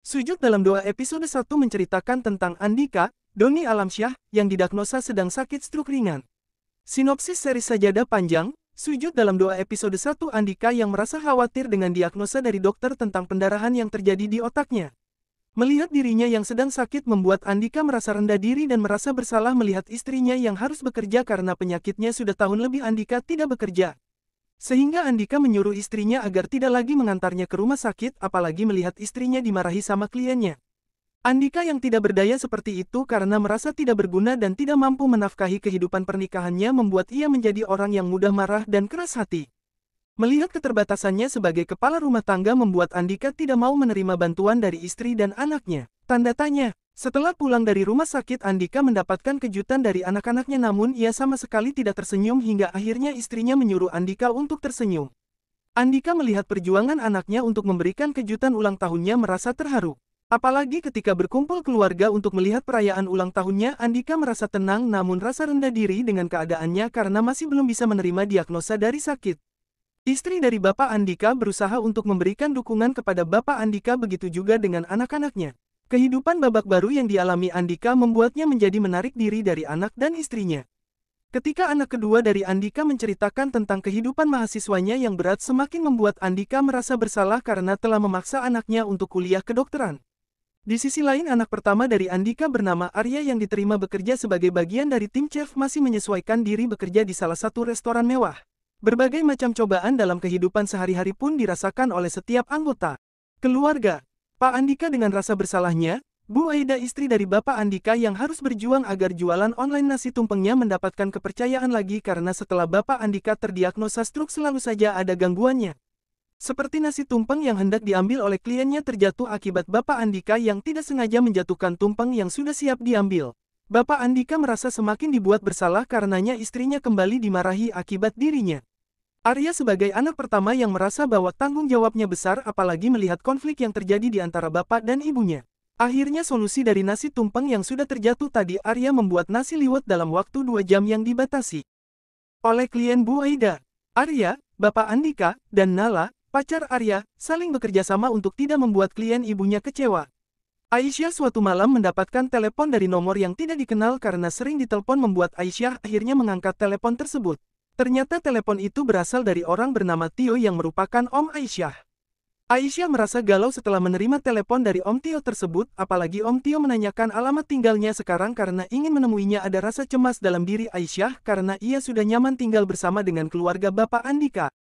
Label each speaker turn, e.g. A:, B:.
A: Sujud dalam doa episode 1 menceritakan tentang Andika, Doni Alamsyah, yang didiagnosa sedang sakit stroke ringan. Sinopsis seri Sajadah Panjang, Sujud dalam doa episode 1 Andika yang merasa khawatir dengan diagnosa dari dokter tentang pendarahan yang terjadi di otaknya. Melihat dirinya yang sedang sakit membuat Andika merasa rendah diri dan merasa bersalah melihat istrinya yang harus bekerja karena penyakitnya sudah tahun lebih Andika tidak bekerja. Sehingga Andika menyuruh istrinya agar tidak lagi mengantarnya ke rumah sakit apalagi melihat istrinya dimarahi sama kliennya. Andika yang tidak berdaya seperti itu karena merasa tidak berguna dan tidak mampu menafkahi kehidupan pernikahannya membuat ia menjadi orang yang mudah marah dan keras hati. Melihat keterbatasannya sebagai kepala rumah tangga membuat Andika tidak mau menerima bantuan dari istri dan anaknya. Tanda tanya. Setelah pulang dari rumah sakit Andika mendapatkan kejutan dari anak-anaknya namun ia sama sekali tidak tersenyum hingga akhirnya istrinya menyuruh Andika untuk tersenyum. Andika melihat perjuangan anaknya untuk memberikan kejutan ulang tahunnya merasa terharu. Apalagi ketika berkumpul keluarga untuk melihat perayaan ulang tahunnya Andika merasa tenang namun rasa rendah diri dengan keadaannya karena masih belum bisa menerima diagnosa dari sakit. Istri dari Bapak Andika berusaha untuk memberikan dukungan kepada Bapak Andika begitu juga dengan anak-anaknya. Kehidupan babak baru yang dialami Andika membuatnya menjadi menarik diri dari anak dan istrinya. Ketika anak kedua dari Andika menceritakan tentang kehidupan mahasiswanya yang berat semakin membuat Andika merasa bersalah karena telah memaksa anaknya untuk kuliah kedokteran. Di sisi lain anak pertama dari Andika bernama Arya yang diterima bekerja sebagai bagian dari tim chef masih menyesuaikan diri bekerja di salah satu restoran mewah. Berbagai macam cobaan dalam kehidupan sehari-hari pun dirasakan oleh setiap anggota keluarga. Pak Andika dengan rasa bersalahnya, Bu Aida istri dari Bapak Andika yang harus berjuang agar jualan online nasi tumpengnya mendapatkan kepercayaan lagi karena setelah Bapak Andika terdiagnosa stroke selalu saja ada gangguannya. Seperti nasi tumpeng yang hendak diambil oleh kliennya terjatuh akibat Bapak Andika yang tidak sengaja menjatuhkan tumpeng yang sudah siap diambil. Bapak Andika merasa semakin dibuat bersalah karenanya istrinya kembali dimarahi akibat dirinya. Arya sebagai anak pertama yang merasa bahwa tanggung jawabnya besar apalagi melihat konflik yang terjadi di antara bapak dan ibunya. Akhirnya solusi dari nasi tumpeng yang sudah terjatuh tadi Arya membuat nasi liwet dalam waktu 2 jam yang dibatasi oleh klien Bu Aida. Arya, Bapak Andika, dan Nala, pacar Arya, saling bekerja sama untuk tidak membuat klien ibunya kecewa. Aisyah suatu malam mendapatkan telepon dari nomor yang tidak dikenal karena sering ditelepon membuat Aisyah akhirnya mengangkat telepon tersebut. Ternyata telepon itu berasal dari orang bernama Tio yang merupakan Om Aisyah. Aisyah merasa galau setelah menerima telepon dari Om Tio tersebut, apalagi Om Tio menanyakan alamat tinggalnya sekarang karena ingin menemuinya. Ada rasa cemas dalam diri Aisyah karena ia sudah nyaman tinggal bersama dengan keluarga Bapak Andika.